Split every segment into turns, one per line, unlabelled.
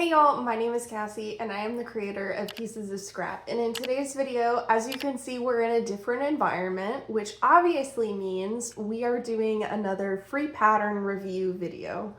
Hey y'all, my name is Cassie and I am the creator of Pieces of Scrap. And in today's video, as you can see, we're in a different environment, which obviously means we are doing another free pattern review video.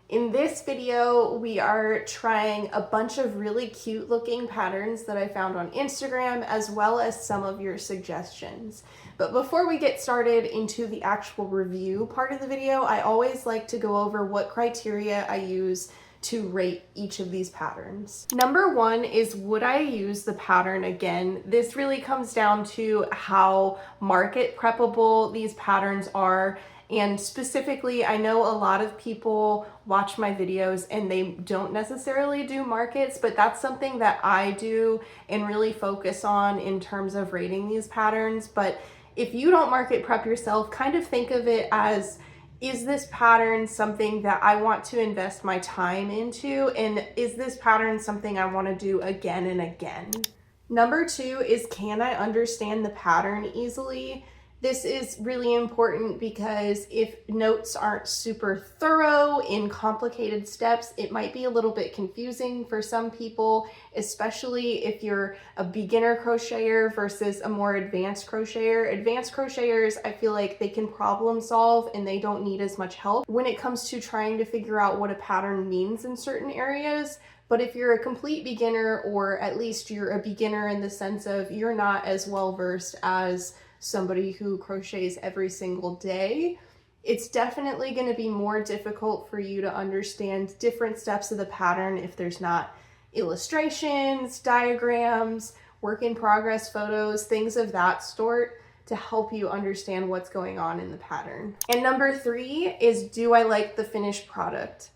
In this video, we are trying a bunch of really cute looking patterns that I found on Instagram, as well as some of your suggestions. But before we get started into the actual review part of the video, I always like to go over what criteria I use to rate each of these patterns. Number one is, would I use the pattern again? This really comes down to how market preppable these patterns are. And specifically, I know a lot of people watch my videos and they don't necessarily do markets, but that's something that I do and really focus on in terms of rating these patterns. But if you don't market prep yourself, kind of think of it as, is this pattern something that I want to invest my time into? And is this pattern something I want to do again and again? Number two is, can I understand the pattern easily? This is really important because if notes aren't super thorough in complicated steps, it might be a little bit confusing for some people, especially if you're a beginner crocheter versus a more advanced crocheter. Advanced crocheters, I feel like they can problem solve and they don't need as much help when it comes to trying to figure out what a pattern means in certain areas. But if you're a complete beginner, or at least you're a beginner in the sense of you're not as well versed as somebody who crochets every single day, it's definitely going to be more difficult for you to understand different steps of the pattern if there's not illustrations, diagrams, work in progress photos, things of that sort to help you understand what's going on in the pattern. And number three is, do I like the finished product?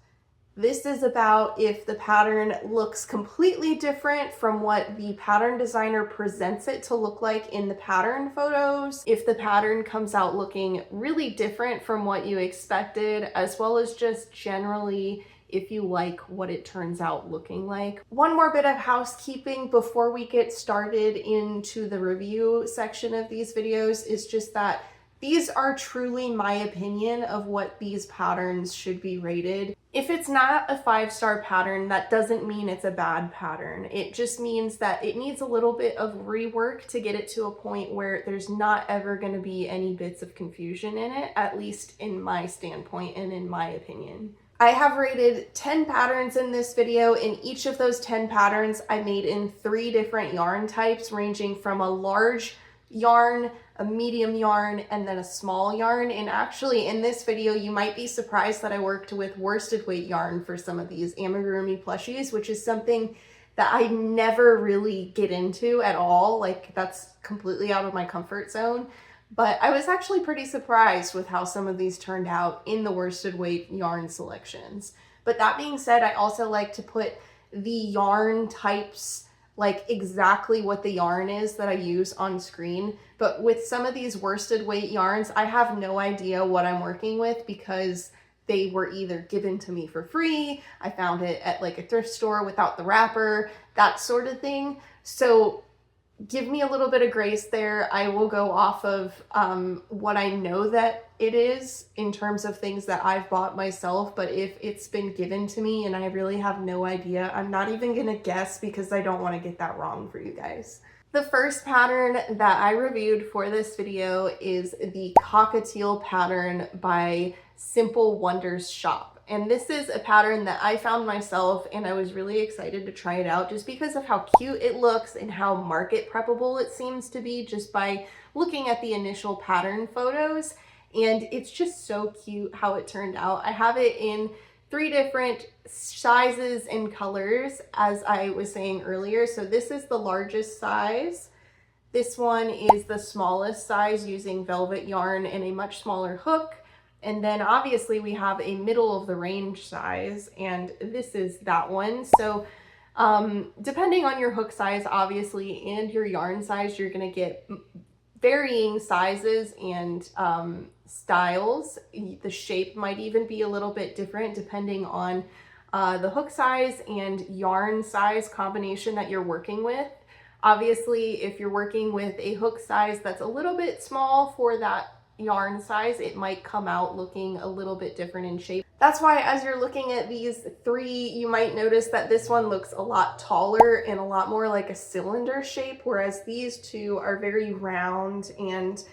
This is about if the pattern looks completely different from what the pattern designer presents it to look like in the pattern photos, if the pattern comes out looking really different from what you expected, as well as just generally if you like what it turns out looking like. One more bit of housekeeping before we get started into the review section of these videos is just that these are truly my opinion of what these patterns should be rated. If it's not a 5-star pattern, that doesn't mean it's a bad pattern. It just means that it needs a little bit of rework to get it to a point where there's not ever going to be any bits of confusion in it, at least in my standpoint and in my opinion. I have rated 10 patterns in this video. In each of those 10 patterns, I made in 3 different yarn types, ranging from a large yarn, a medium yarn, and then a small yarn. And actually in this video, you might be surprised that I worked with worsted weight yarn for some of these Amigurumi plushies, which is something that I never really get into at all. Like, that's completely out of my comfort zone. But I was actually pretty surprised with how some of these turned out in the worsted weight yarn selections. But that being said, I also like to put the yarn types, like exactly what the yarn is that I use on screen. But with some of these worsted weight yarns, I have no idea what I'm working with because they were either given to me for free, I found it at like a thrift store without the wrapper, that sort of thing. So give me a little bit of grace there. I will go off of what I know that it is in terms of things that I've bought myself, but if it's been given to me and I really have no idea, I'm not even gonna guess because I don't want to get that wrong for you guys. The first pattern that I reviewed for this video is the Cockatiel Pattern by Simple Wonders Shop. And this is a pattern that I found myself and I was really excited to try it out just because of how cute it looks and how market preppable it seems to be just by looking at the initial pattern photos. And it's just so cute how it turned out. I have it in 3 different sizes and colors, as I was saying earlier. So this is the largest size. This one is the smallest size using velvet yarn and a much smaller hook. And then obviously we have a middle of the range size, and this is that one. So depending on your hook size, obviously, and your yarn size, you're gonna get varying sizes and styles. The shape might even be a little bit different depending on the hook size and yarn size combination that you're working with. Obviously, if you're working with a hook size that's a little bit small for that yarn size, it might come out looking a little bit different in shape. That's why as you're looking at these three, you might notice that this one looks a lot taller and a lot more like a cylinder shape, whereas these two are very round and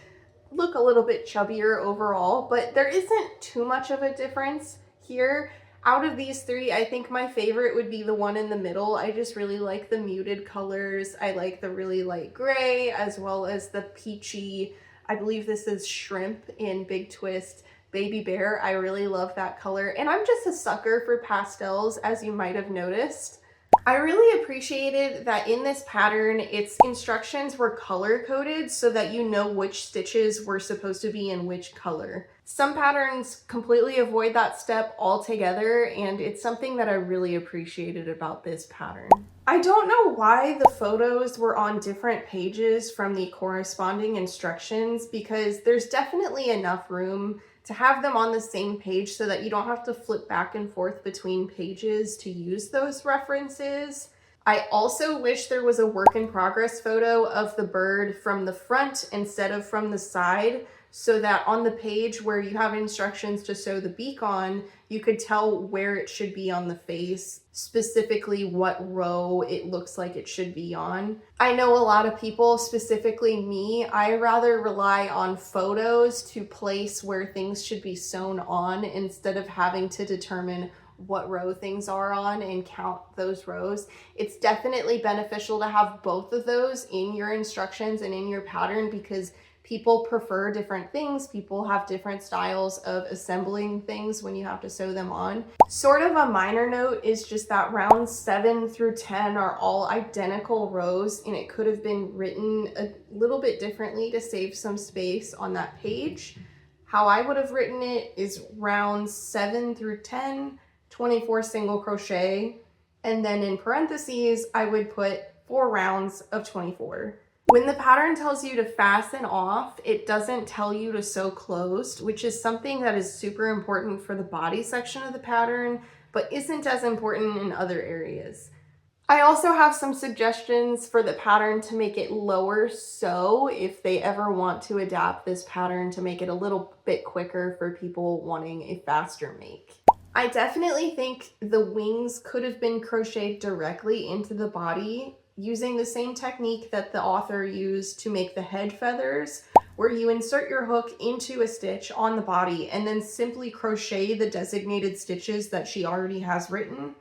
look a little bit chubbier overall, but there isn't too much of a difference here. Out of these three, I think my favorite would be the one in the middle. I just really like the muted colors. I like the really light gray as well as the peachy, I believe this is Shrimp in Big Twist Baby Bear. I really love that color. And I'm just a sucker for pastels, as you might have noticed. I really appreciated that in this pattern, its instructions were color coded so that you know which stitches were supposed to be in which color. Some patterns completely avoid that step altogether, and it's something that I really appreciated about this pattern. I don't know why the photos were on different pages from the corresponding instructions, because there's definitely enough room to have them on the same page so that you don't have to flip back and forth between pages to use those references. I also wish there was a work in progress photo of the bird from the front instead of from the side, so that on the page where you have instructions to sew the beak on, you could tell where it should be on the face, specifically what row it looks like it should be on. I know a lot of people, specifically me, I rather rely on photos to place where things should be sewn on instead of having to determine what row things are on and count those rows. It's definitely beneficial to have both of those in your instructions and in your pattern, because people prefer different things. People have different styles of assembling things when you have to sew them on. Sort of a minor note is just that rounds 7 through 10 are all identical rows, and it could have been written a little bit differently to save some space on that page. How I would have written it is rounds 7 through 10, 24 single crochet, and then in parentheses, I would put 4 rounds of 24. When the pattern tells you to fasten off, it doesn't tell you to sew closed, which is something that is super important for the body section of the pattern, but isn't as important in other areas. I also have some suggestions for the pattern to make it lower sew if they ever want to adapt this pattern to make it a little bit quicker for people wanting a faster make. I definitely think the wings could have been crocheted directly into the body using the same technique that the author used to make the head feathers, where you insert your hook into a stitch on the body and then simply crochet the designated stitches that she already has written.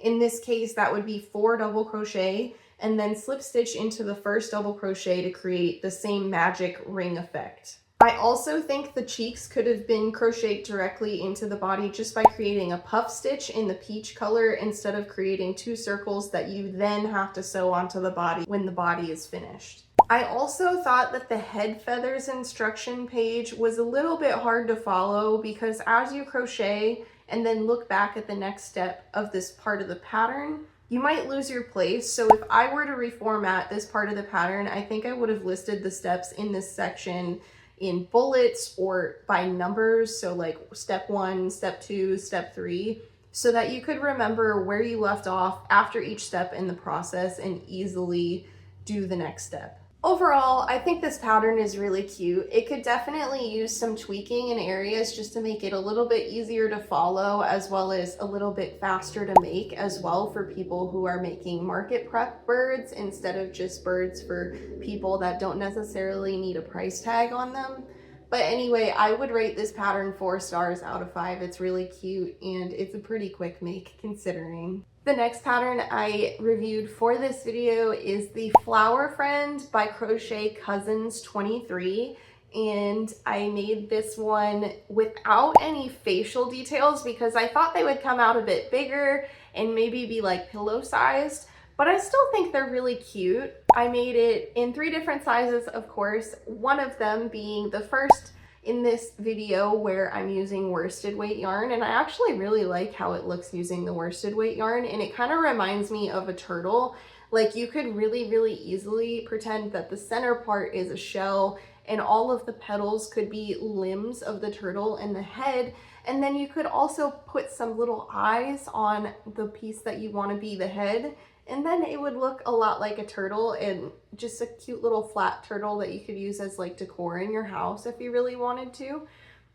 In this case, that would be 4 double crochet and then slip stitch into the first double crochet to create the same magic ring effect. I also think the cheeks could have been crocheted directly into the body just by creating a puff stitch in the peach color instead of creating 2 circles that you then have to sew onto the body when the body is finished. I also thought that the head feathers instruction page was a little bit hard to follow, because as you crochet and then look back at the next step of this part of the pattern, you might lose your place. So if I were to reformat this part of the pattern, I think I would have listed the steps in this section in bullets or by numbers, so like step 1, step 2, step 3, so that you could remember where you left off after each step in the process and easily do the next step. Overall, I think this pattern is really cute. It could definitely use some tweaking in areas just to make it a little bit easier to follow, as well as a little bit faster to make as well for people who are making market prep birds instead of just birds for people that don't necessarily need a price tag on them. But anyway, I would rate this pattern 4 stars out of 5. It's really cute and it's a pretty quick make considering. The next pattern I reviewed for this video is the Flower Friend by Crochet Cousins 23, and I made this one without any facial details because I thought they would come out a bit bigger and maybe be like pillow sized, but I still think they're really cute. I made it in 3 different sizes, of course, one of them being the first in this video where I'm using worsted weight yarn, and I actually really like how it looks using the worsted weight yarn, and it kind of reminds me of a turtle. Like, you could really easily pretend that the center part is a shell and all of the petals could be limbs of the turtle and the head, and then you could also put some little eyes on the piece that you want to be the head, and then it would look a lot like a turtle, and just a cute little flat turtle that you could use as like decor in your house if you really wanted to.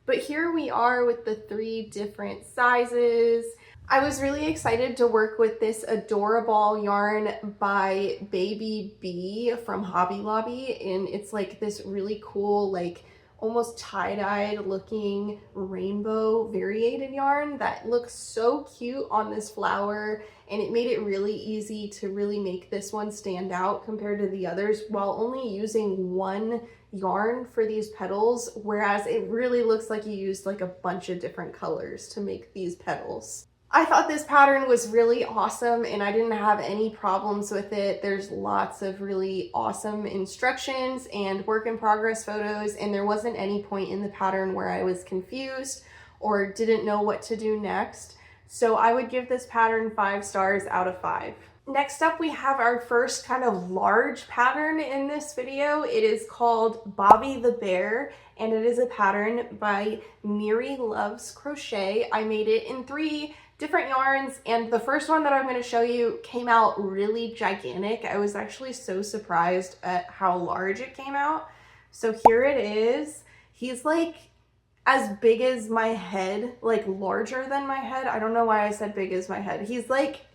But here we are with the 3 different sizes. I was really excited to work with this Adorable yarn by Baby B from Hobby Lobby, and it's like this really cool, like almost tie-dyed looking rainbow variated yarn that looks so cute on this flower, and it made it really easy to really make this one stand out compared to the others while only using 1 yarn for these petals, whereas it really looks like you used like a bunch of different colors to make these petals. I thought this pattern was really awesome and I didn't have any problems with it. There's lots of really awesome instructions and work in progress photos, and there wasn't any point in the pattern where I was confused or didn't know what to do next. So I would give this pattern 5 stars out of 5. Next up, we have our first kind of large pattern in this video. It is called Bobby the Bear, and it is a pattern by Miri Loves Crochet. I made it in 3 different yarns, and the first one that I'm going to show you came out really gigantic. I was actually so surprised at how large it came out. So here it is. He's like as big as my head, like larger than my head. I don't know why I said big as my head. He's like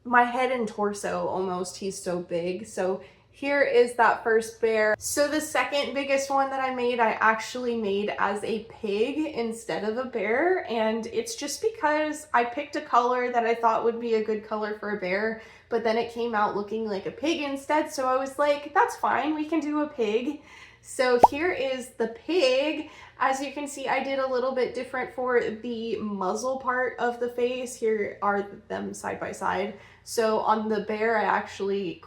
my head and torso almost. He's so big. So here is that first bear. So the second biggest one that I made, I actually made as a pig instead of a bear, and it's just because I picked a color that I thought would be a good color for a bear, but then it came out looking like a pig instead, so I was like, that's fine, we can do a pig. So here is the pig. As you can see, I did a little bit different for the muzzle part of the face. Here are them side by side. So on the bear, I actually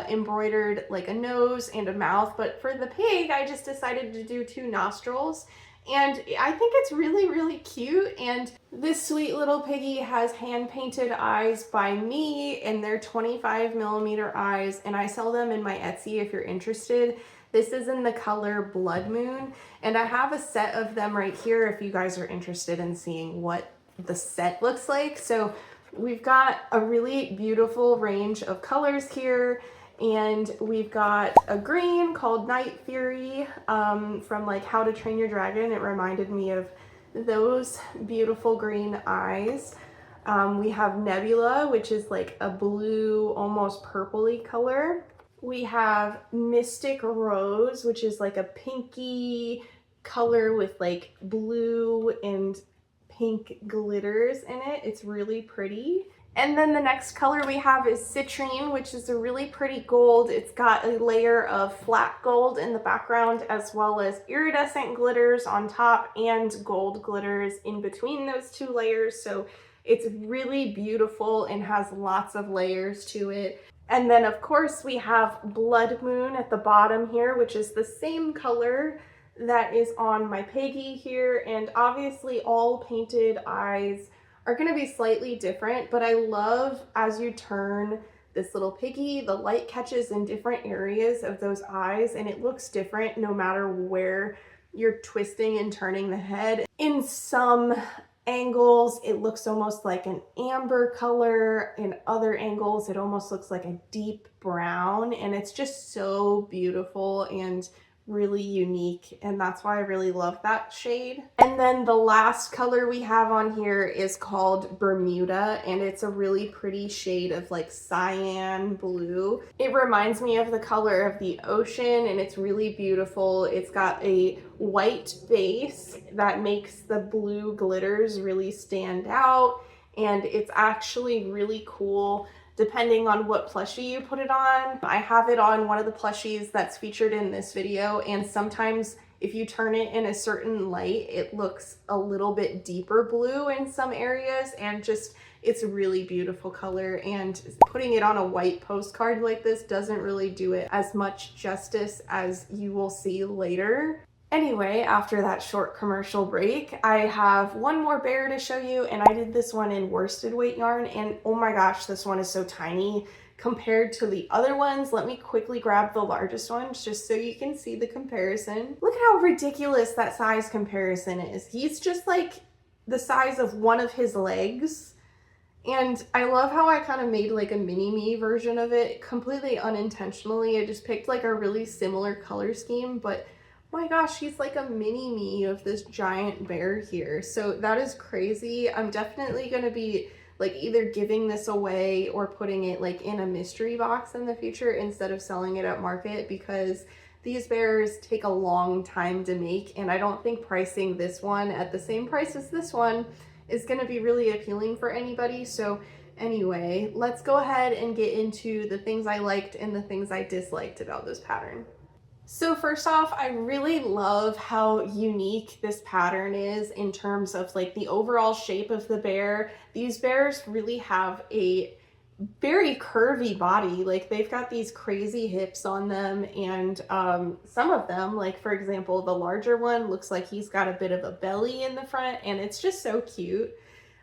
embroidered like a nose and a mouth, but for the pig, I just decided to do 2 nostrils. And I think it's really, really cute. And this sweet little piggy has hand-painted eyes by me, and they're 25mm eyes, and I sell them in my Etsy if you're interested. This is in the color Blood Moon, and I have a set of them right here if you guys are interested in seeing what the set looks like. So we've got a really beautiful range of colors here, and we've got a green called Night Fury from like How to Train Your Dragon. It reminded me of those beautiful green eyes. We have Nebula, which is like a blue, almost purpley color. We have Mystic Rose, which is like a pinky color with like blue and pink glitters in it. It's really pretty. And then the next color we have is Citrine, which is a really pretty gold. It's got a layer of flat gold in the background, as well as iridescent glitters on top and gold glitters in between those 2 layers. So it's really beautiful and has lots of layers to it. And then of course we have Blood Moon at the bottom here, which is the same color that is on my piggy here. And obviously all painted eyes are going to be slightly different, but I love as you turn this little piggy, the light catches in different areas of those eyes, and it looks different no matter where you're twisting and turning the head. In some angles, it looks almost like an amber color. In other angles, it almost looks like a deep brown, and it's just so beautiful and really unique, and that's why I really love that shade. And then the last color we have on here is called Bermuda, and it's a really pretty shade of like cyan blue. It reminds me of the color of the ocean, and it's really beautiful. It's got a white base that makes the blue glitters really stand out, and it's actually really cool depending on what plushie you put it on. I have it on one of the plushies that's featured in this video, and sometimes if you turn it in a certain light, it looks a little bit deeper blue in some areas, and just it's a really beautiful color, and putting it on a white postcard like this doesn't really do it as much justice as you will see later. Anyway, after that short commercial break, I have one more bear to show you, and I did this one in worsted weight yarn, and oh my gosh, this one is so tiny compared to the other ones. Let me quickly grab the largest one just so you can see the comparison. Look at how ridiculous that size comparison is. He's just like the size of one of his legs, And I love how I kind of made like a mini-me version of it completely unintentionally. I just picked like a really similar color scheme, but my gosh, he's like a mini-me of this giant bear here. So that is crazy. I'm definitely going to be like either giving this away or putting it like in a mystery box in the future instead of selling it at market, because these bears take a long time to make, and I don't think pricing this one at the same price as this one is going to be really appealing for anybody. So anyway, let's go ahead and get into the things I liked and the things I disliked about this pattern. So first off, I really love how unique this pattern is in terms of like the overall shape of the bear. These bears really have a very curvy body. Like they've got these crazy hips on them, and some of them, like for example the larger one, looks like he's got a bit of a belly in the front, and it's just so cute.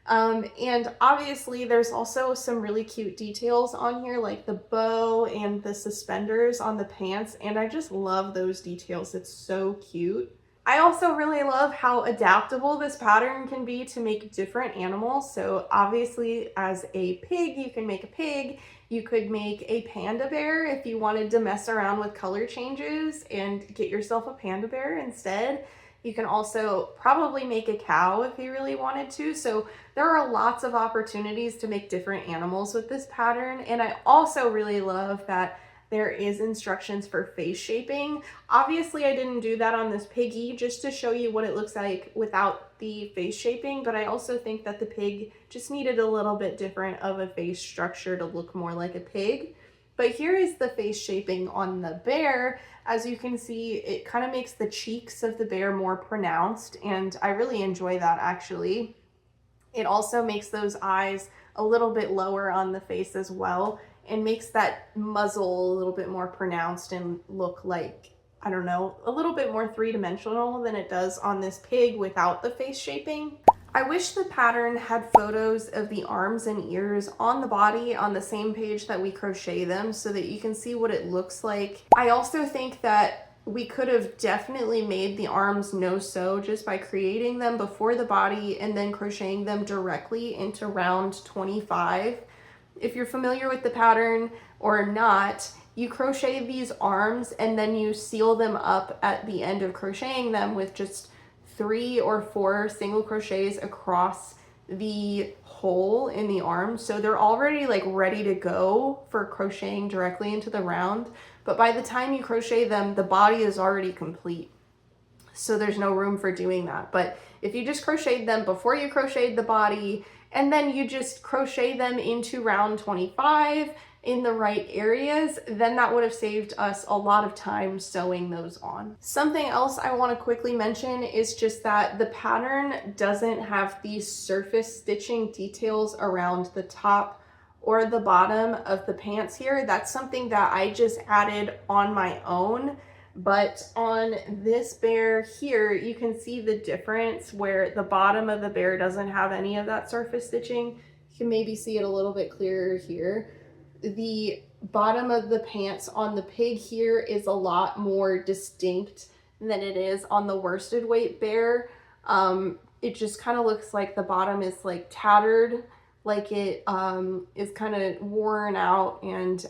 And obviously there's also some really cute details on here, like the bow and the suspenders on the pants, and I just love those details. It's so cute. I also really love how adaptable this pattern can be to make different animals. So obviously as a pig, you can make a pig. You could make a panda bear if you wanted to mess around with color changes and get yourself a panda bear instead. You can also probably make a cow if you really wanted to. So there are lots of opportunities to make different animals with this pattern. And I also really love that there is instructions for face shaping. Obviously I didn't do that on this piggy just to show you what it looks like without the face shaping, but I also think that the pig just needed a little bit different of a face structure to look more like a pig. But here is the face shaping on the bear. As you can see, it kind of makes the cheeks of the bear more pronounced, and I really enjoy that actually. It also makes those eyes a little bit lower on the face as well, and makes that muzzle a little bit more pronounced and look like, I don't know, a little bit more three-dimensional than it does on this pig without the face shaping. I wish the pattern had photos of the arms and ears on the body on the same page that we crochet them so that you can see what it looks like. I also think that we could have definitely made the arms no-sew just by creating them before the body and then crocheting them directly into round 25. If you're familiar with the pattern or not, you crochet these arms and then you seal them up at the end of crocheting them with just 3 or 4 single crochets across the hole in the arm. So they're already like ready to go for crocheting directly into the round. But by the time you crochet them, the body is already complete. So there's no room for doing that. But if you just crocheted them before you crocheted the body, and then you just crochet them into round 25 in the right areas, then that would have saved us a lot of time sewing those on. Something else I want to quickly mention is just that the pattern doesn't have these surface stitching details around the top or the bottom of the pants here. That's something that I just added on my own. But on this bear here, you can see the difference where the bottom of the bear doesn't have any of that surface stitching. You can maybe see it a little bit clearer here. The bottom of the pants on the pig here is a lot more distinct than it is on the worsted weight bear. It just kind of looks like the bottom is like tattered, like it is kind of worn out and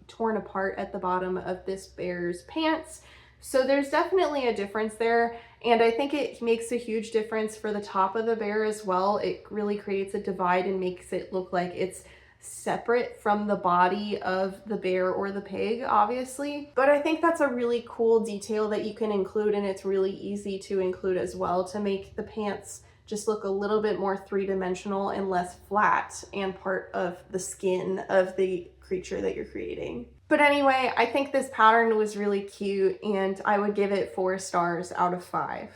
torn apart at the bottom of this bear's pants. So there's definitely a difference there, and I think it makes a huge difference for the top of the bear as well. It really creates a divide and makes it look like it's separate from the body of the bear or the pig, obviously. But I think that's a really cool detail that you can include, and it's really easy to include as well to make the pants just look a little bit more three-dimensional and less flat and part of the skin of the creature that you're creating. But anyway, I think this pattern was really cute, and I would give it 4 stars out of 5.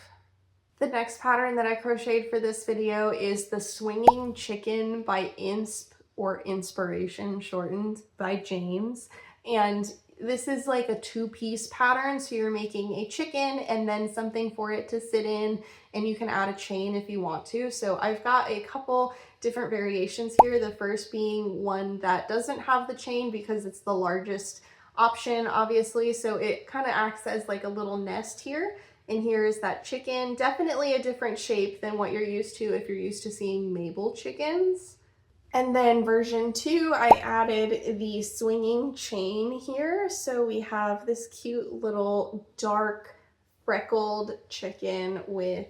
The next pattern that I crocheted for this video is the Swinging Chicken by Insp, or Inspiration shortened, by James. And this is like a 2-piece pattern, so you're making a chicken and then something for it to sit in, and you can add a chain if you want to. So I've got a couple different variations here. The first being one that doesn't have the chain because it's the largest option, obviously. So it kind of acts as like a little nest here. And here is that chicken. Definitely a different shape than what you're used to if you're used to seeing Mabel chickens. And then version 2, I added the swinging chain here. So we have this cute little dark freckled chicken with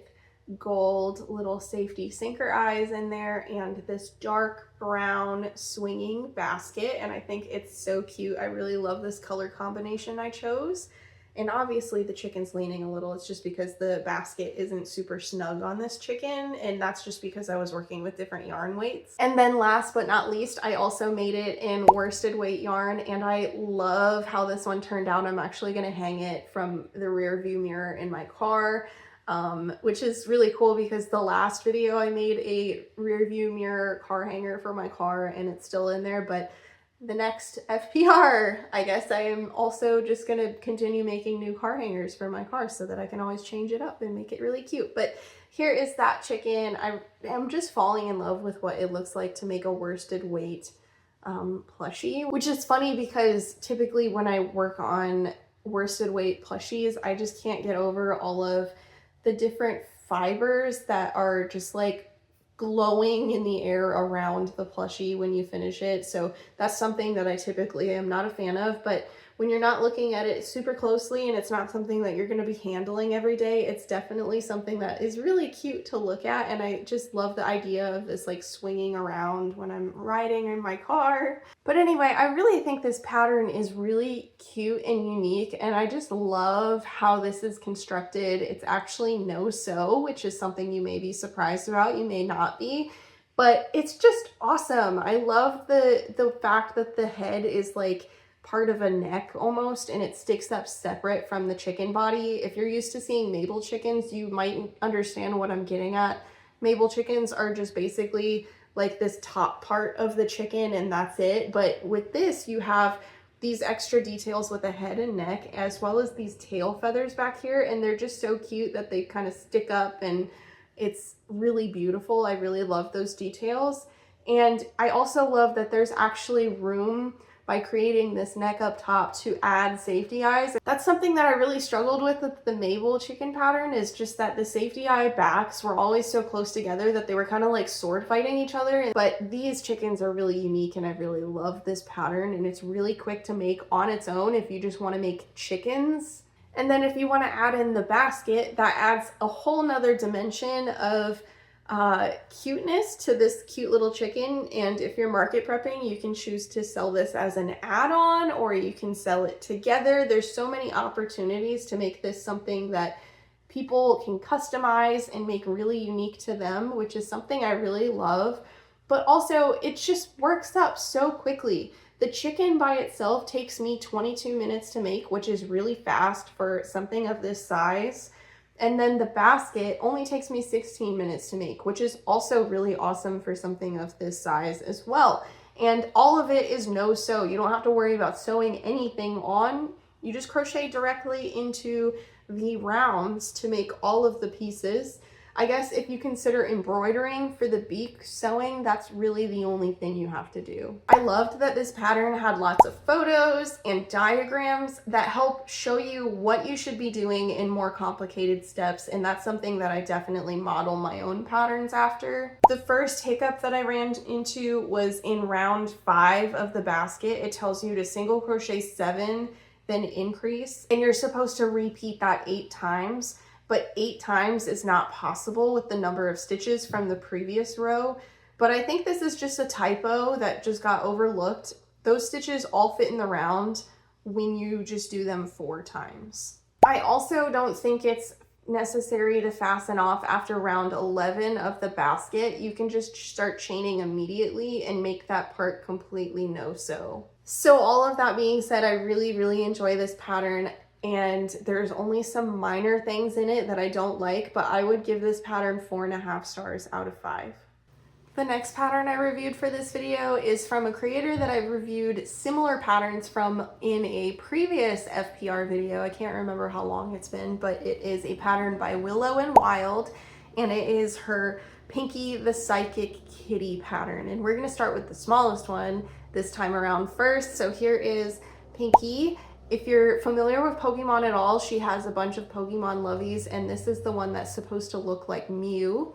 gold little safety sinker eyes in there and this dark brown swinging basket. And I think it's so cute. I really love this color combination I chose. And obviously the chicken's leaning a little. It's just because the basket isn't super snug on this chicken, and that's just because I was working with different yarn weights. And then last but not least, I also made it in worsted weight yarn, and I love how this one turned out. I'm actually gonna hang it from the rear view mirror in my car, which is really cool because the last video I made a rear view mirror car hanger for my car and it's still in there, but the next FPR, I guess I am also just going to continue making new car hangers for my car so that I can always change it up and make it really cute. But here is that chicken. I am just falling in love with what it looks like to make a worsted weight plushie, which is funny because typically when I work on worsted weight plushies, I just can't get over all of the different fibers that are just like glowing in the air around the plushie when you finish it. So that's something that I typically am not a fan of, but when you're not looking at it super closely and it's not something that you're going to be handling every day, it's definitely something that is really cute to look at. And I just love the idea of this like swinging around when I'm riding in my car. But anyway, I really think this pattern is really cute and unique, and I just love how this is constructed. It's actually no sew, which is something you may be surprised about, you may not be, but it's just awesome. I love the fact that the head is like part of a neck almost, and it sticks up separate from the chicken body. If you're used to seeing Mabel chickens, you might understand what I'm getting at. Mabel chickens are just basically like this top part of the chicken and that's it. But with this, you have these extra details with the head and neck, as well as these tail feathers back here, and they're just so cute that they kind of stick up, and it's really beautiful. I really love those details. And I also love that there's actually room by creating this neck up top to add safety eyes. That's something that I really struggled with the Mabel chicken pattern, is just that the safety eye backs were always so close together that they were kind of like sword fighting each other. But these chickens are really unique, and I really love this pattern, and it's really quick to make on its own if you just want to make chickens. And then if you want to add in the basket, that adds a whole nother dimension of cuteness to this cute little chicken. And if you're market prepping, you can choose to sell this as an add-on, or you can sell it together. There's so many opportunities to make this something that people can customize and make really unique to them, which is something I really love. But also it just works up so quickly. The chicken by itself takes me 22 minutes to make, which is really fast for something of this size. And then the basket only takes me 16 minutes to make, which is also really awesome for something of this size as well. And all of it is no sew. You don't have to worry about sewing anything on. You just crochet directly into the rounds to make all of the pieces. I guess if you consider embroidering for the beak sewing, that's really the only thing you have to do. I loved that this pattern had lots of photos and diagrams that help show you what you should be doing in more complicated steps, and that's something that I definitely model my own patterns after. The first hiccup that I ran into was in round 5 of the basket. It tells you to single crochet 7, then increase, and you're supposed to repeat that 8 times. But 8 times is not possible with the number of stitches from the previous row. But I think this is just a typo that just got overlooked. Those stitches all fit in the round when you just do them 4 times. I also don't think it's necessary to fasten off after round 11 of the basket. You can just start chaining immediately and make that part completely no sew. So all of that being said, I really enjoy this pattern. And there's only some minor things in it that I don't like, but I would give this pattern 4.5 stars out of 5. The next pattern I reviewed for this video is from a creator that I've reviewed similar patterns from in a previous FPR video. I can't remember how long it's been, but it is a pattern by Willow and Wild, and it is her Pinkie the Psychic Kitty pattern. And we're gonna start with the smallest one this time around first. So here is Pinkie. If you're familiar with Pokemon at all, she has a bunch of Pokemon lovies, and this is the one that's supposed to look like Mew.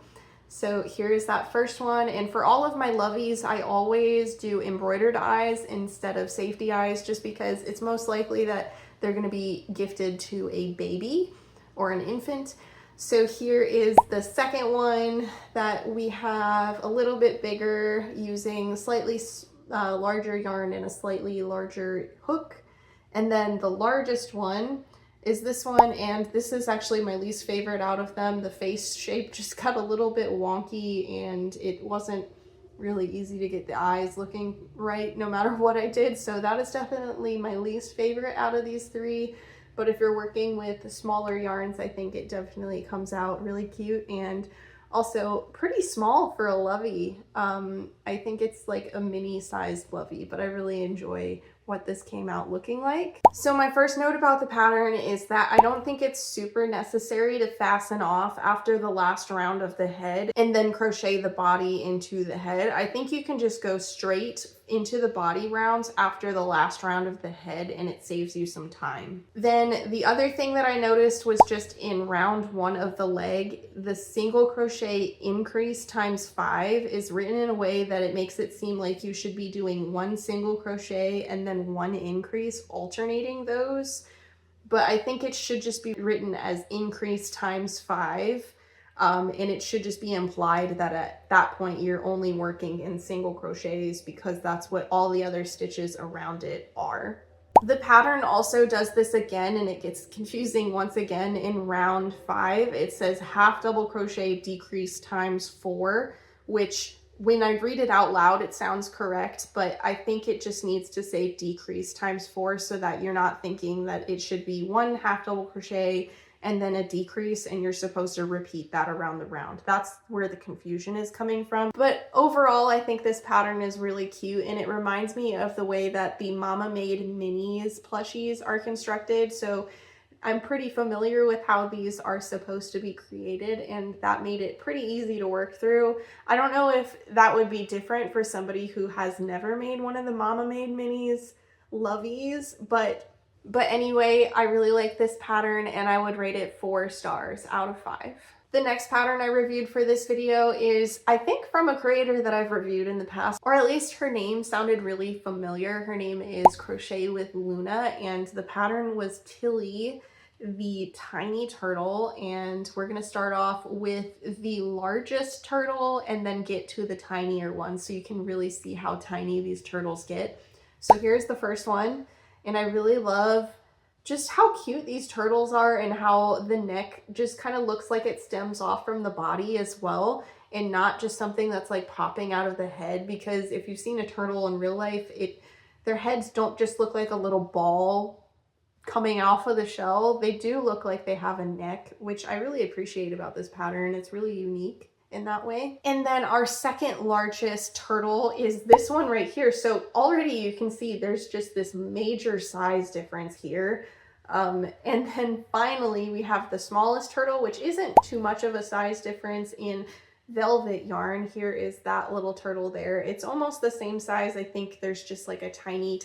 So here's that first one. And for all of my loveys, I always do embroidered eyes instead of safety eyes, just because it's most likely that they're going to be gifted to a baby or an infant. So here is the second one that we have, a little bit bigger, using slightly larger yarn and a slightly larger hook. And then the largest one is this one, and this is actually my least favorite out of them. The face shape just got a little bit wonky, and it wasn't really easy to get the eyes looking right no matter what I did. So that is definitely my least favorite out of these three. But if you're working with smaller yarns, I think it definitely comes out really cute and also pretty small for a lovey. I think it's like a mini sized lovey, but I really enjoy what this came out looking like. So my first note about the pattern is that I don't think it's super necessary to fasten off after the last round of the head and then crochet the body into the head. I think you can just go straight into the body rounds after the last round of the head, and it saves you some time. Then the other thing that I noticed was just in round one of the leg, the single crochet increase times 5 is written in a way that it makes it seem like you should be doing 1 single crochet and then 1 increase, alternating those. But I think it should just be written as increase times 5. And it should just be implied that at that point you're only working in single crochets, because that's what all the other stitches around it are. The pattern also does this again, and it gets confusing once again in round 5. It says half double crochet decrease times 4, which when I read it out loud, it sounds correct, but I think it just needs to say decrease times 4 so that you're not thinking that it should be 1 half double crochet and then a decrease, and you're supposed to repeat that around the round. That's where the confusion is coming from. But overall, I think this pattern is really cute, and it reminds me of the way that the Mama Made Minis plushies are constructed. So I'm pretty familiar with how these are supposed to be created, and that made it pretty easy to work through. I don't know if that would be different for somebody who has never made one of the Mama Made Minis loveys, but anyway, I really like this pattern, and I would rate it 4 stars out of 5. The next pattern I reviewed for this video is, I think, from a creator that I've reviewed in the past, or at least her name sounded really familiar. Her name is Crochet with Luna, and the pattern was Tilly the tiny turtle, and we're going to start off with the largest turtle and then get to the tinier one so you can really see how tiny these turtles get. So here's the first one. And I really love just how cute these turtles are, and how the neck just kind of looks like it stems off from the body as well, and not just something that's like popping out of the head. Because if you've seen a turtle in real life, their heads don't just look like a little ball coming off of the shell. They do look like they have a neck, which I really appreciate about this pattern. It's really unique in that way. And then our second largest turtle is this one right here. So already you can see there's just this major size difference here. And then finally we have the smallest turtle, which isn't too much of a size difference in velvet yarn. Here is that little turtle there. It's almost the same size. I think there's just like a tiny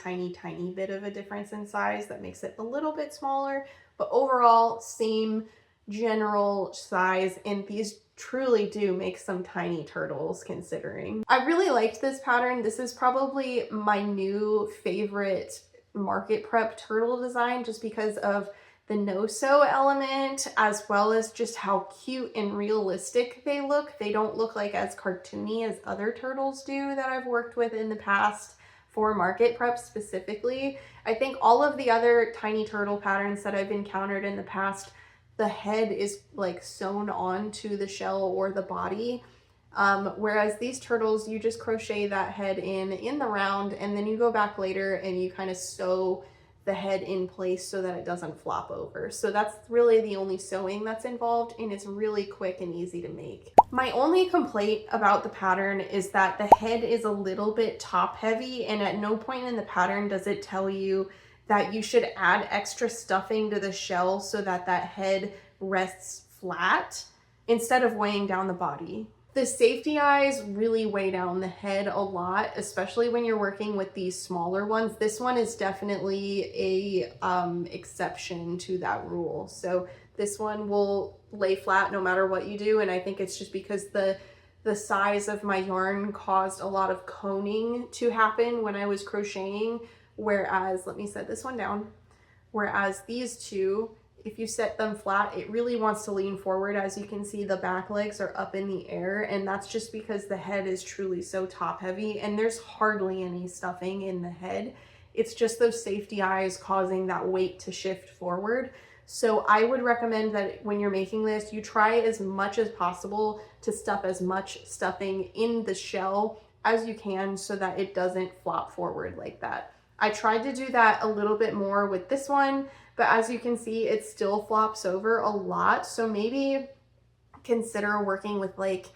bit of a difference in size that makes it a little bit smaller, but overall same general size. And these truly do make some tiny turtles considering. I really liked this pattern. This is probably my new favorite market prep turtle design, just because of the no-sew element, as well as just how cute and realistic they look. They don't look like as cartoony as other turtles do that I've worked with in the past for market prep specifically. I think all of the other tiny turtle patterns that I've encountered in the past, the head is like sewn onto the shell or the body, whereas these turtles, you just crochet that head in the round, and then you go back later and you kind of sew the head in place so that it doesn't flop over. So that's really the only sewing that's involved, and it's really quick and easy to make. My only complaint about the pattern is that the head is a little bit top heavy, and at no point in the pattern does it tell you that you should add extra stuffing to the shell so that that head rests flat instead of weighing down the body. The safety eyes really weigh down the head a lot, especially when you're working with these smaller ones. This one is definitely a exception to that rule. So this one will lay flat no matter what you do. And I think it's just because the size of my yarn caused a lot of coning to happen when I was crocheting. Whereas, let me set this one down. Whereas these two, if you set them flat, it really wants to lean forward. As you can see, the back legs are up in the air, and that's just because the head is truly so top heavy, and there's hardly any stuffing in the head. It's just those safety eyes causing that weight to shift forward. So I would recommend that when you're making this, you try as much as possible to stuff as much stuffing in the shell as you can so that it doesn't flop forward like that. I tried to do that a little bit more with this one, but as you can see, it still flops over a lot. So maybe consider working with like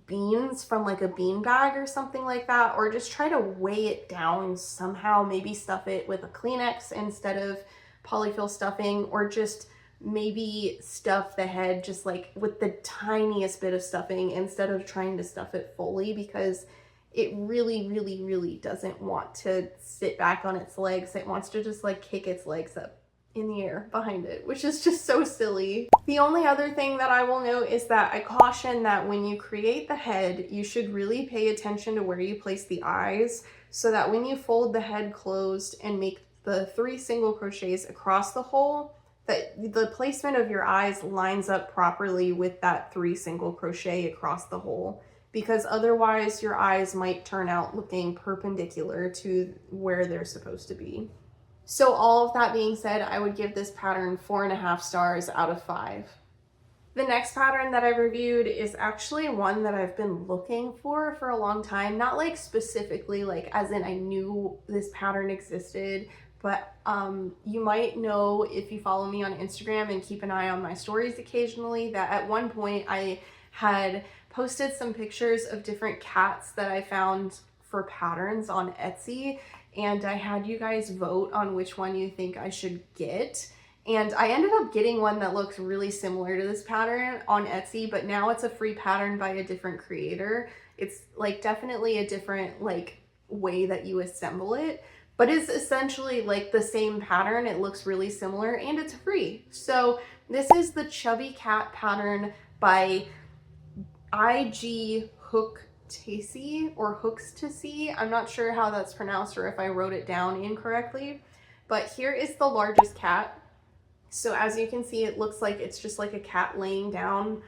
beans from like a bean bag or something like that, or just try to weigh it down somehow. Maybe stuff it with a Kleenex instead of polyfill stuffing, or just maybe stuff the head just like with the tiniest bit of stuffing instead of trying to stuff it fully, because it really doesn't want to sit back on its legs. It wants to just like kick its legs up in the air behind it, which is just so silly. The only other thing that I will note is that I caution that when you create the head, you should really pay attention to where you place the eyes, so that when you fold the head closed and make the 3 single crochets across the hole, that the placement of your eyes lines up properly with that 3 single crochet across the hole, because otherwise your eyes might turn out looking perpendicular to where they're supposed to be. So all of that being said, I would give this pattern 4.5 stars out of 5. The next pattern that I reviewed is actually one that I've been looking for a long time. Not like specifically, like as in I knew this pattern existed, but you might know if you follow me on Instagram and keep an eye on my stories occasionally, that at one point I had posted some pictures of different cats that I found for patterns on Etsy, and I had you guys vote on which one you think I should get. And I ended up getting one that looks really similar to this pattern on Etsy, but now it's a free pattern by a different creator. It's like definitely a different like way that you assemble it, but it's essentially like the same pattern. It looks really similar and it's free. So this is the Chubby Cat Pattern by IG Hook Tacy or Hooks to See. I'm not sure how that's pronounced or if I wrote it down incorrectly, but here is the largest cat. So as you can see, it looks like it's just like a cat laying down,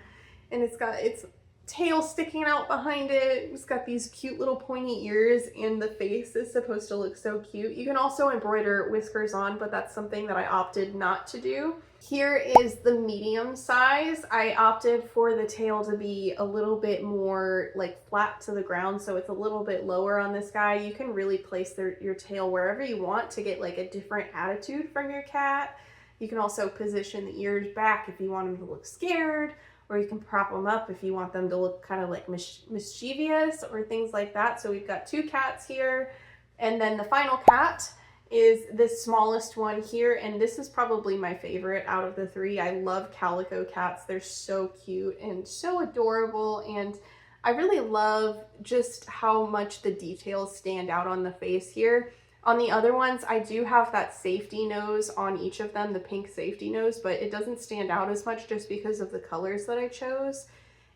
and it's got its tail sticking out behind it. It's got these cute little pointy ears, and the face is supposed to look so cute. You can also embroider whiskers on, but that's something that I opted not to do. Here is the medium size. I opted for the tail to be a little bit more like flat to the ground, so it's a little bit lower on this guy. You can really place your tail wherever you want to get like a different attitude from your cat. You can also position the ears back if you want them to look scared, or you can prop them up if you want them to look kind of like mischievous or things like that. So we've got 2 cats here, and then the final cat is this smallest one here, and this is probably my favorite out of the 3. I love calico cats. They're so cute and so adorable, and I really love just how much the details stand out on the face here. On the other ones, I do have that safety nose on each of them, the pink safety nose, but it doesn't stand out as much just because of the colors that I chose.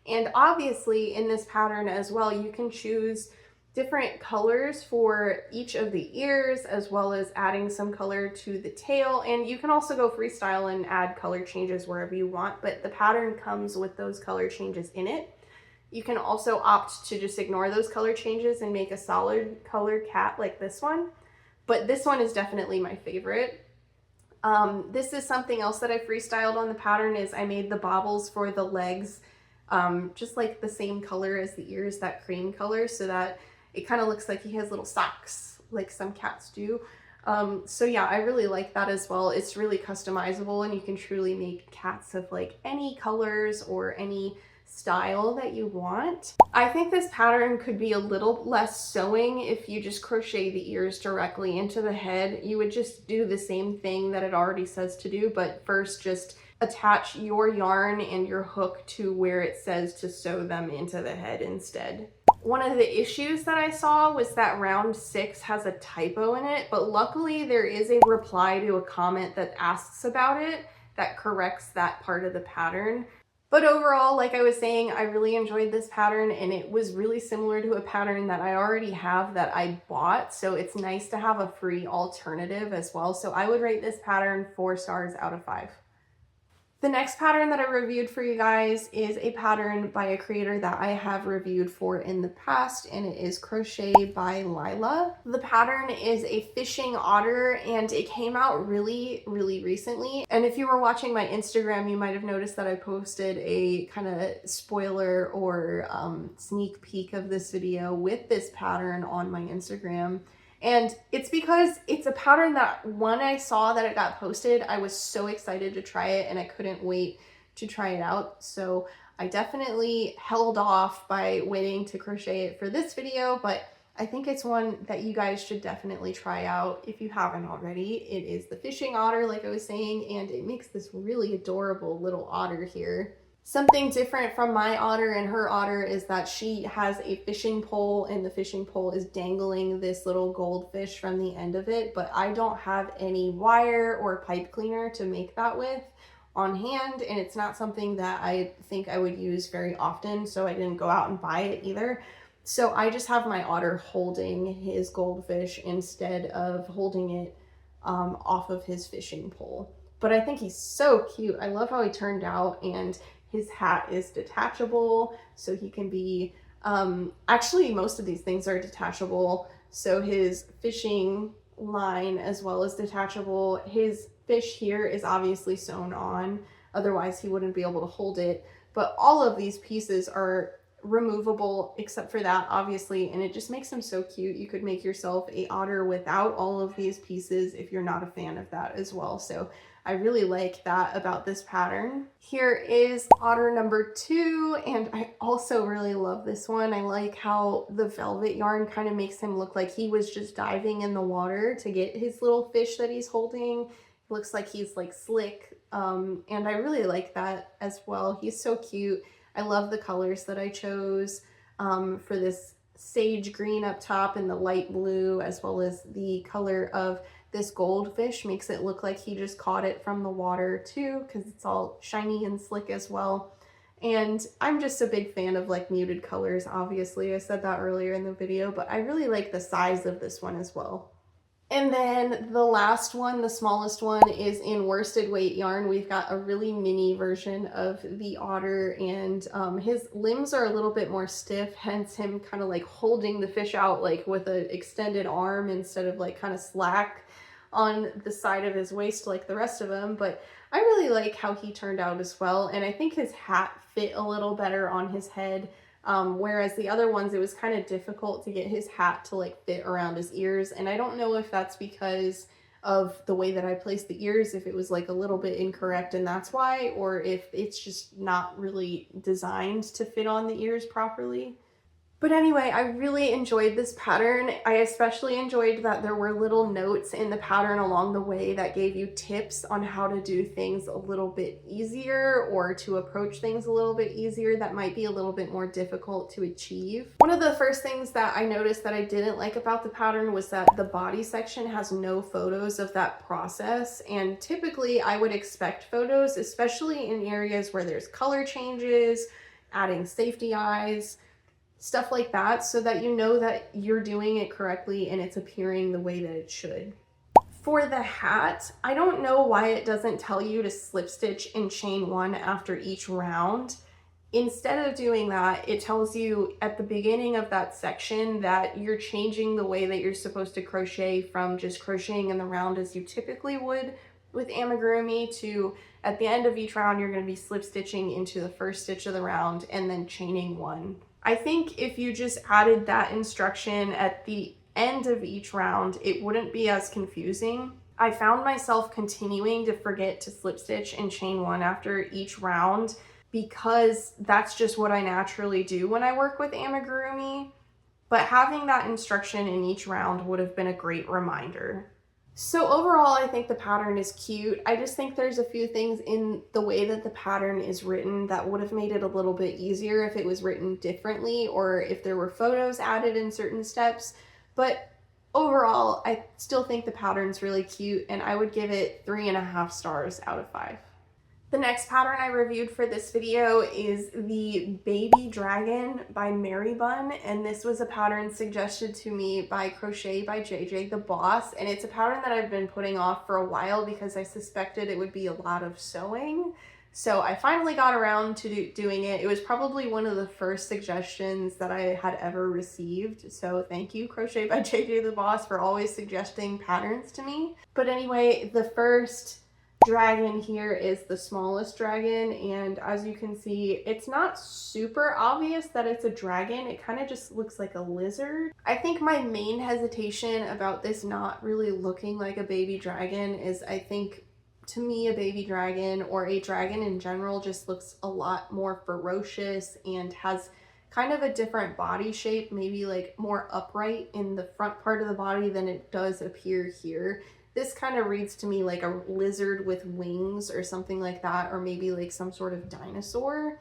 And obviously in this pattern as well, you can choose different colors for each of the ears, as well as adding some color to the tail. And you can also go freestyle and add color changes wherever you want, but the pattern comes with those color changes in it. You can also opt to just ignore those color changes and make a solid color cat like this one. But this one is definitely my favorite. This is something else that I freestyled on the pattern, is I made the bobbles for the legs just like the same color as the ears, that cream color, so that it kind of looks like he has little socks like some cats do. So yeah, I really like that as well. It's really customizable, and you can truly make cats of like any colors or any style that you want. I think this pattern could be a little less sewing if you just crochet the ears directly into the head. You would just do the same thing that it already says to do, but first just attach your yarn and your hook to where it says to sew them into the head instead. One of the issues that I saw was that round 6 has a typo in it, but luckily there is a reply to a comment that asks about it. that corrects that part of the pattern. But overall, like I was saying, I really enjoyed this pattern, and it was really similar to a pattern that I already have that I bought. So it's nice to have a free alternative as well. So I would rate this pattern 4 stars out of 5. The next pattern that I reviewed for you guys is a pattern by a creator that I have reviewed for in the past, and it is Crochet by Lila. The pattern is a fishing otter, and it came out really recently. And if you were watching my Instagram, you might have noticed that I posted a kind of spoiler or sneak peek of this video with this pattern on my Instagram. And it's because it's a pattern that when I saw that it got posted, I was so excited to try it and I couldn't wait to try it out. So I definitely held off by waiting to crochet it for this video, but I think it's one that you guys should definitely try out if you haven't already. It is the fishing otter, like I was saying, and it makes this really adorable little otter here. Something different from my otter and her otter is that she has a fishing pole, and the fishing pole is dangling this little goldfish from the end of it, but I don't have any wire or pipe cleaner to make that with on hand, and it's not something that I think I would use very often, so I didn't go out and buy it either. So I just have my otter holding his goldfish instead of holding it off of his fishing pole. But I think he's so cute. I love how he turned out, and his hat is detachable, so he can be, actually most of these things are detachable. So his fishing line as well as detachable. His fish here is obviously sewn on, otherwise he wouldn't be able to hold it. But all of these pieces are removable except for that, obviously, and it just makes him so cute. You could make yourself a otter without all of these pieces if you're not a fan of that as well. So I really like that about this pattern. Here is otter number 2, and I also really love this one. I like how the velvet yarn kind of makes him look like he was just diving in the water to get his little fish that he's holding. It looks like he's like slick, and I really like that as well. He's so cute. I love the colors that I chose for this sage green up top and the light blue, as well as the color of this goldfish makes it look like he just caught it from the water too, because it's all shiny and slick as well. And I'm just a big fan of like muted colors, obviously. I said that earlier in the video, but I really like the size of this one as well. And then the last one, the smallest one, is in worsted weight yarn. We've got a really mini version of the otter, and his limbs are a little bit more stiff, hence him kind of like holding the fish out like with an extended arm instead of like kind of slack on the side of his waist like the rest of them. But I really like how he turned out as well, and I think his hat fit a little better on his head. Whereas the other ones, it was kind of difficult to get his hat to like fit around his ears. And I don't know if that's because of the way that I placed the ears, if it was like a little bit incorrect and that's why, or if it's just not really designed to fit on the ears properly. But anyway, I really enjoyed this pattern. I especially enjoyed that there were little notes in the pattern along the way that gave you tips on how to do things a little bit easier, or to approach things a little bit easier that might be a little bit more difficult to achieve. One of the first things that I noticed that I didn't like about the pattern was that the body section has no photos of that process. And typically I would expect photos, especially in areas where there's color changes, adding safety eyes, stuff like that, so that you know that you're doing it correctly and it's appearing the way that it should. For the hat, I don't know why it doesn't tell you to slip stitch and chain 1 after each round. Instead of doing that, it tells you at the beginning of that section that you're changing the way that you're supposed to crochet from just crocheting in the round as you typically would with amigurumi to at the end of each round you're going to be slip stitching into the first stitch of the round and then chaining 1. I think if you just added that instruction at the end of each round, it wouldn't be as confusing. I found myself continuing to forget to slip stitch and chain 1 after each round because that's just what I naturally do when I work with amigurumi. But having that instruction in each round would have been a great reminder. So overall, I think the pattern is cute. I just think there's a few things in the way that the pattern is written that would have made it a little bit easier if it was written differently, or if there were photos added in certain steps. But overall, I still think the pattern's really cute, and I would give it 3.5 stars out of 5. The next pattern I reviewed for this video is the Baby Dragon by Mary Bun, and this was a pattern suggested to me by Crochet by JJ the Boss, and it's a pattern that I've been putting off for a while because I suspected it would be a lot of sewing. So I finally got around to doing it. It was probably one of the first suggestions that I had ever received. So thank you, Crochet by JJ the Boss, for always suggesting patterns to me. But anyway, the first dragon here is the smallest dragon, and as you can see, it's not super obvious that it's a dragon. It kind of just looks like a lizard. I think my main hesitation about this not really looking like a baby dragon is I think to me a baby dragon or a dragon in general just looks a lot more ferocious and has kind of a different body shape, maybe like more upright in the front part of the body than it does appear here. This kind of reads to me like a lizard with wings or something like that, or maybe like some sort of dinosaur.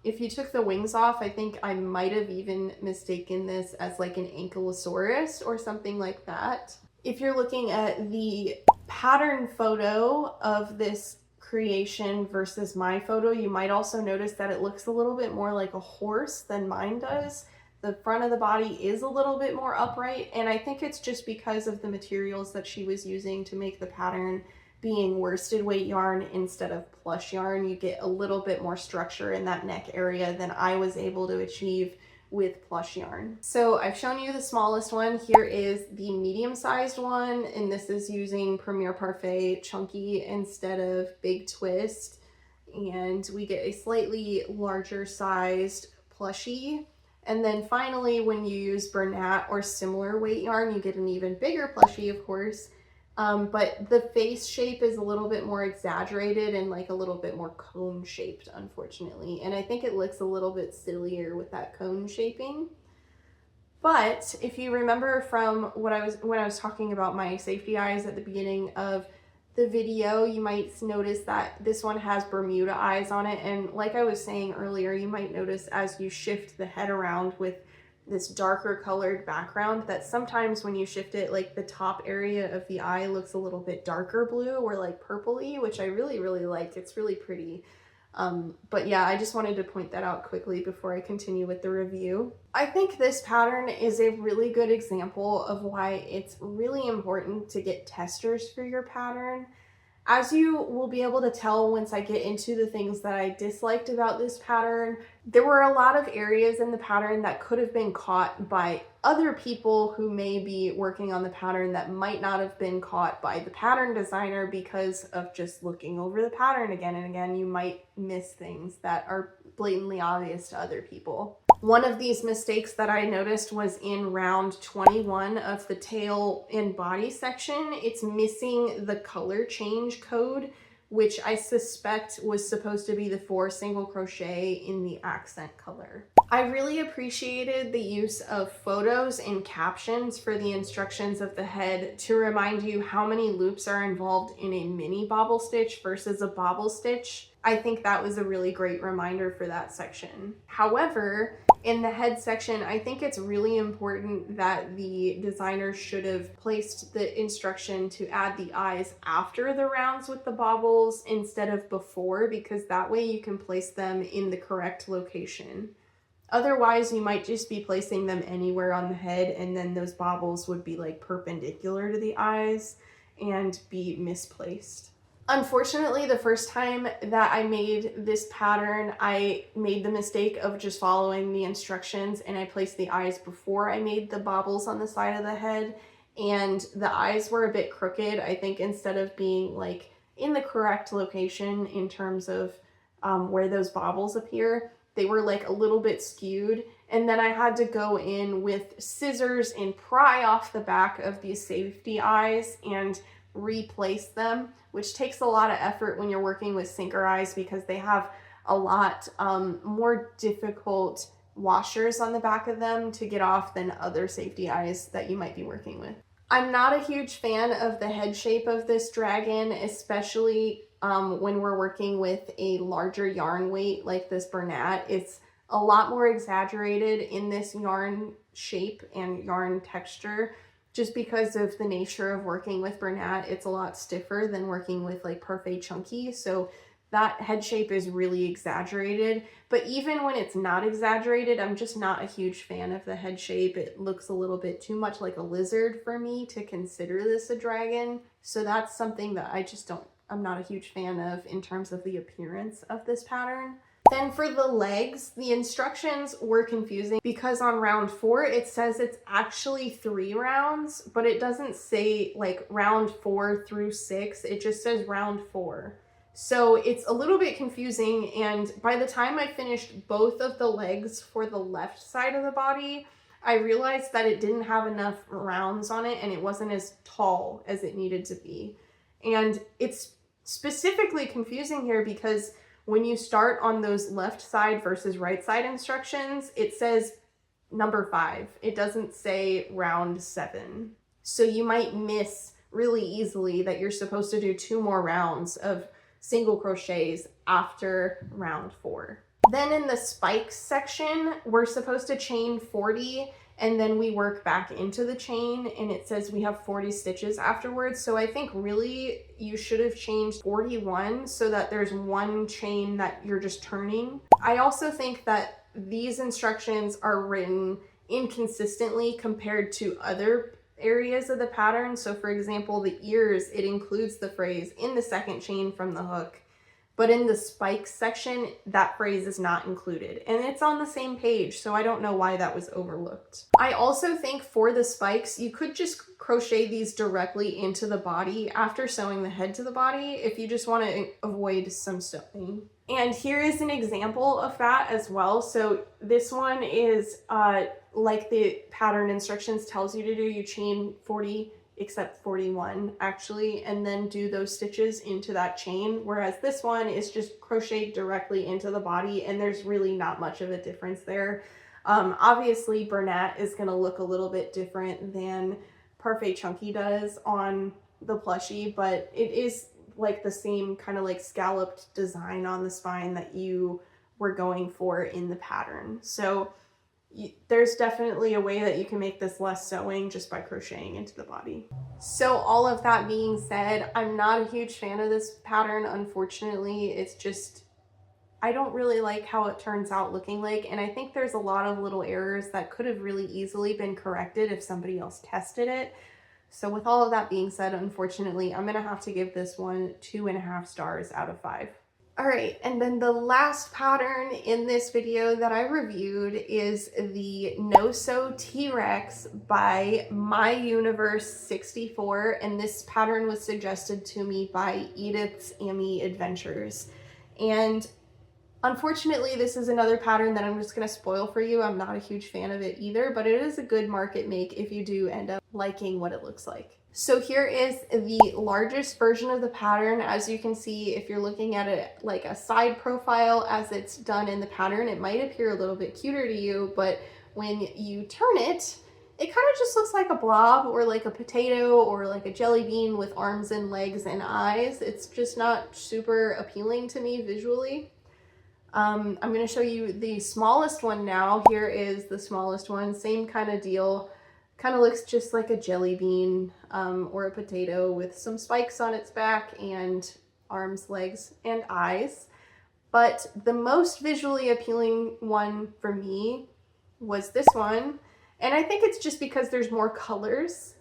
If you took the wings off, I think I might have even mistaken this as like an ankylosaurus or something like that. If you're looking at the pattern photo of this creation versus my photo, you might also notice that it looks a little bit more like a horse than mine does. The front of the body is a little bit more upright, and I think it's just because of the materials that she was using to make the pattern being worsted weight yarn instead of plush yarn. You get a little bit more structure in that neck area than I was able to achieve with plush yarn. So I've shown you the smallest one. Here is the medium-sized one, and this is using Premier Parfait Chunky instead of Big Twist. And we get a slightly larger sized plushie. And then finally, when you use Bernat or similar weight yarn, you get an even bigger plushie, of course. But the face shape is a little bit more exaggerated and like a little bit more cone shaped, unfortunately. And I think it looks a little bit sillier with that cone shaping. But if you remember from when I was talking about my safety eyes at the beginning of the video, you might notice that this one has Bermuda eyes on it. And like I was saying earlier, you might notice as you shift the head around with this darker colored background that sometimes when you shift it, like the top area of the eye looks a little bit darker blue or like purpley, which I really like. It's really pretty. But yeah, I just wanted to point that out quickly before I continue with the review. I think this pattern is a really good example of why it's really important to get testers for your pattern. As you will be able to tell once I get into the things that I disliked about this pattern, there were a lot of areas in the pattern that could have been caught by other people who may be working on the pattern that might not have been caught by the pattern designer because of just looking over the pattern again and again. You might miss things that are blatantly obvious to other people. One of these mistakes that I noticed was in round 21 of the tail and body section. It's missing the color change code, which I suspect was supposed to be the 4 single crochet in the accent color. I really appreciated the use of photos and captions for the instructions of the head to remind you how many loops are involved in a mini bobble stitch versus a bobble stitch. I think that was a really great reminder for that section. However, in the head section, I think it's really important that the designer should have placed the instruction to add the eyes after the rounds with the bobbles instead of before, because that way you can place them in the correct location. Otherwise, you might just be placing them anywhere on the head, and then those bobbles would be like perpendicular to the eyes and be misplaced. Unfortunately, the first time that I made this pattern, I made the mistake of just following the instructions, and I placed the eyes before I made the bobbles on the side of the head, and the eyes were a bit crooked. I think instead of being like in the correct location in terms of where those bobbles appear, they were like a little bit skewed. And then I had to go in with scissors and pry off the back of these safety eyes and replace them, which takes a lot of effort when you're working with sinker eyes because they have a lot more difficult washers on the back of them to get off than other safety eyes that you might be working with. I'm not a huge fan of the head shape of this dragon, especially when we're working with a larger yarn weight like this Bernat. It's a lot more exaggerated in this yarn shape and yarn texture just because of the nature of working with Bernat. It's a lot stiffer than working with like Parfait Chunky. So that head shape is really exaggerated. But even when it's not exaggerated, I'm just not a huge fan of the head shape. It looks a little bit too much like a lizard for me to consider this a dragon. So that's something that I'm not a huge fan of in terms of the appearance of this pattern. Then for the legs, the instructions were confusing because on round 4, it says it's actually 3 rounds, but it doesn't say like round 4 through 6. It just says round 4. So it's a little bit confusing, and by the time I finished both of the legs for the left side of the body, I realized that it didn't have enough rounds on it and it wasn't as tall as it needed to be. And it's specifically confusing here because when you start on those left side versus right side instructions, it says number 5. It doesn't say round 7. So you might miss really easily that you're supposed to do 2 more rounds of single crochets after round 4. Then in the spikes section, we're supposed to chain 40 and then we work back into the chain, and it says we have 40 stitches afterwards. So I think really you should have chained 41 so that there's 1 chain that you're just turning. I also think that these instructions are written inconsistently compared to other areas of the pattern. So for example, the ears, it includes the phrase in the second chain from the hook, but in the spikes section, that phrase is not included, and it's on the same page, so I don't know why that was overlooked. I also think for the spikes, you could just crochet these directly into the body after sewing the head to the body if you just want to avoid some sewing. And here is an example of that as well. So this one is like the pattern instructions tells you to do. You chain 40, except 41 actually, and then do those stitches into that chain, whereas this one is just crocheted directly into the body, and there's really not much of a difference there. Obviously Bernat is going to look a little bit different than Parfait Chunky does on the plushie, but it is like the same kind of like scalloped design on the spine that you were going for in the pattern. So there's definitely a way that you can make this less sewing just by crocheting into the body. So all of that being said, I'm not a huge fan of this pattern, unfortunately. It's just, I don't really like how it turns out looking like, and I think there's a lot of little errors that could have really easily been corrected if somebody else tested it. So with all of that being said, unfortunately, I'm gonna have to give this one 2.5 stars out of 5. All right, and then the last pattern in this video that I reviewed is the No Sew T-Rex by My Universe 64, and this pattern was suggested to me by Edith's Amy Adventures. And unfortunately, this is another pattern that I'm just gonna spoil for you. I'm not a huge fan of it either, but it is a good market make if you do end up liking what it looks like. So here is the largest version of the pattern. As you can see, if you're looking at it like a side profile as it's done in the pattern, it might appear a little bit cuter to you, but when you turn it, it kind of just looks like a blob or like a potato or like a jelly bean with arms and legs and eyes. It's just not super appealing to me visually. I'm going to show you the smallest one now. Here is the smallest one, same kind of deal. Kind of looks just like a jelly bean or a potato with some spikes on its back and arms, legs, and eyes. But the most visually appealing one for me was this one. And I think it's just because there's more colors.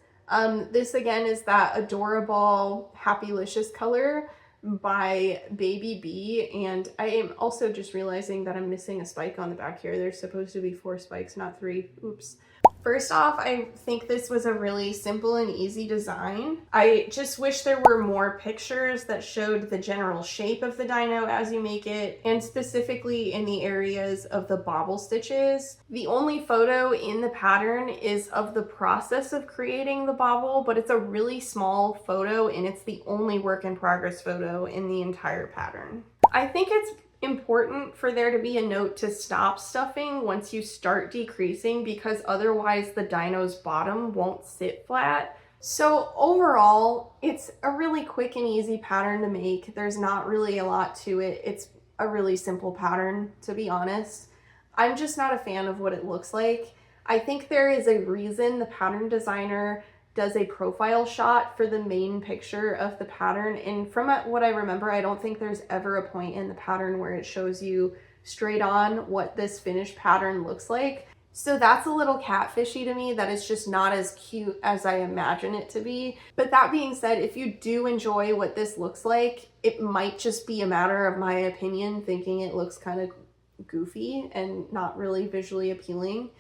This again is that adorable Happylicious color by Baby B, and I am also just realizing that I'm missing a spike on the back here. There's supposed to be 4 spikes, not 3. Oops. First off, I think this was a really simple and easy design. I just wish there were more pictures that showed the general shape of the dino as you make it, and specifically in the areas of the bobble stitches. The only photo in the pattern is of the process of creating the bobble, but it's a really small photo and it's the only work in progress photo in the entire pattern. I think it's important for there to be a note to stop stuffing once you start decreasing, because otherwise the dino's bottom won't sit flat. So overall, it's a really quick and easy pattern to make. There's not really a lot to it. It's a really simple pattern, to be honest. I'm just not a fan of what it looks like. I think there is a reason the pattern designer does a profile shot for the main picture of the pattern. And from what I remember, I don't think there's ever a point in the pattern where it shows you straight on what this finished pattern looks like. So that's a little catfishy to me, that it's just not as cute as I imagine it to be. But that being said, if you do enjoy what this looks like, it might just be a matter of my opinion, thinking it looks kind of goofy and not really visually appealing.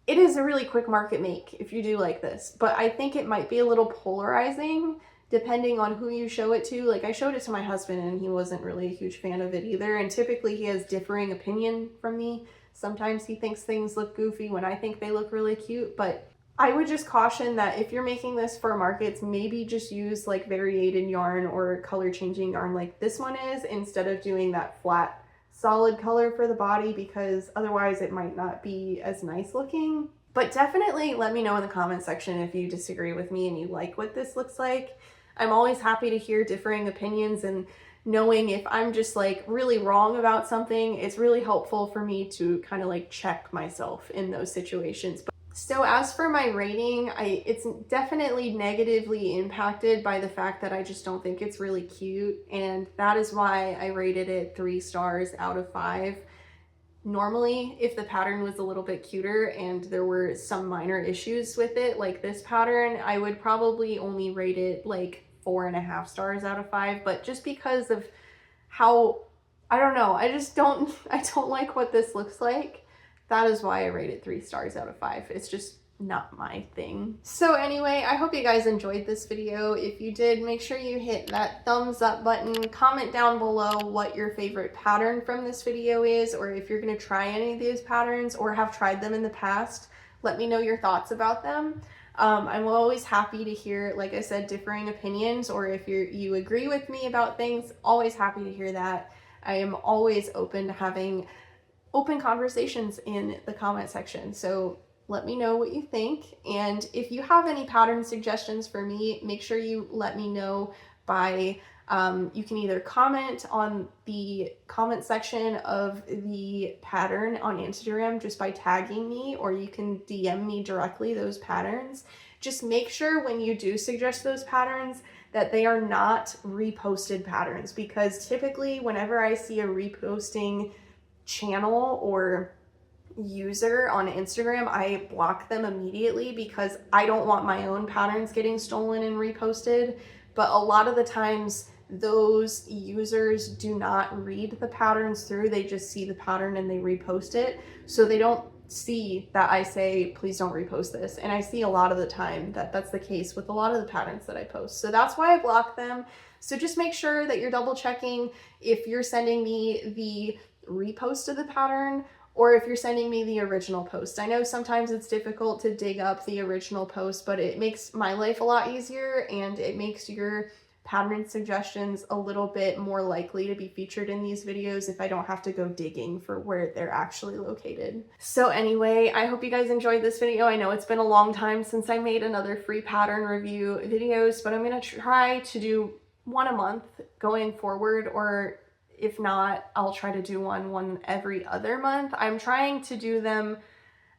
It is a really quick market make if you do like this, but I think it might be a little polarizing depending on who you show it to. Like, I showed it to my husband and he wasn't really a huge fan of it either, and typically he has differing opinion from me. Sometimes he thinks things look goofy when I think they look really cute, but I would just caution that if you're making this for markets, maybe just use like variated yarn or color changing yarn like this one is, instead of doing that flat solid color for the body, because otherwise it might not be as nice looking. But definitely let me know in the comment section if you disagree with me and you like what this looks like. I'm always happy to hear differing opinions, and knowing if I'm just like really wrong about something, it's really helpful for me to kind of like check myself in those situations. So as for my rating, it's definitely negatively impacted by the fact that I just don't think it's really cute, and that is why I rated it 3 stars out of 5. Normally, if the pattern was a little bit cuter and there were some minor issues with it, like this pattern, I would probably only rate it like 4.5 stars out of 5. But just because of how, I don't know, I don't like what this looks like. That is why I rated 3 stars out of 5. It's just not my thing. So anyway, I hope you guys enjoyed this video. If you did, make sure you hit that thumbs up button. Comment down below what your favorite pattern from this video is, or if you're gonna try any of these patterns or have tried them in the past. Let me know your thoughts about them. I'm always happy to hear, like I said, differing opinions, or if you agree with me about things, always happy to hear that. I am always open to having open conversations in the comment section. So let me know what you think. And if you have any pattern suggestions for me, make sure you let me know by, you can either comment on the comment section of the pattern on Instagram just by tagging me, or you can DM me directly those patterns. Just make sure when you do suggest those patterns that they are not reposted patterns, because typically whenever I see a reposting channel or user on Instagram, I block them immediately because I don't want my own patterns getting stolen and reposted. But a lot of the times those users do not read the patterns through, they just see the pattern and they repost it, so they don't see that I say please don't repost this. And I see a lot of the time that that's the case with a lot of the patterns that I post, so that's why I block them. So just make sure that you're double checking if you're sending me the repost of the pattern or if you're sending me the original post. I know sometimes it's difficult to dig up the original post, but it makes my life a lot easier, and it makes your pattern suggestions a little bit more likely to be featured in these videos if I don't have to go digging for where they're actually located. So anyway, I hope you guys enjoyed this video. I know it's been a long time since I made another free pattern review videos, but I'm gonna try to do one a month going forward, or if not, I'll try to do one every other month. I'm trying to do them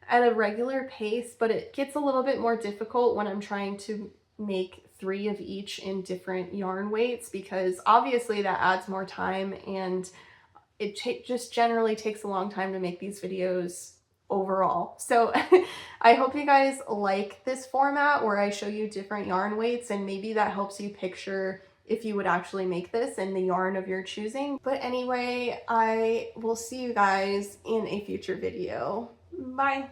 at a regular pace, but it gets a little bit more difficult when I'm trying to make 3 of each in different yarn weights, because obviously that adds more time, and it just generally takes a long time to make these videos overall. So I hope you guys like this format where I show you different yarn weights, and maybe that helps you picture if you would actually make this in the yarn of your choosing. But anyway, I will see you guys in a future video. Bye.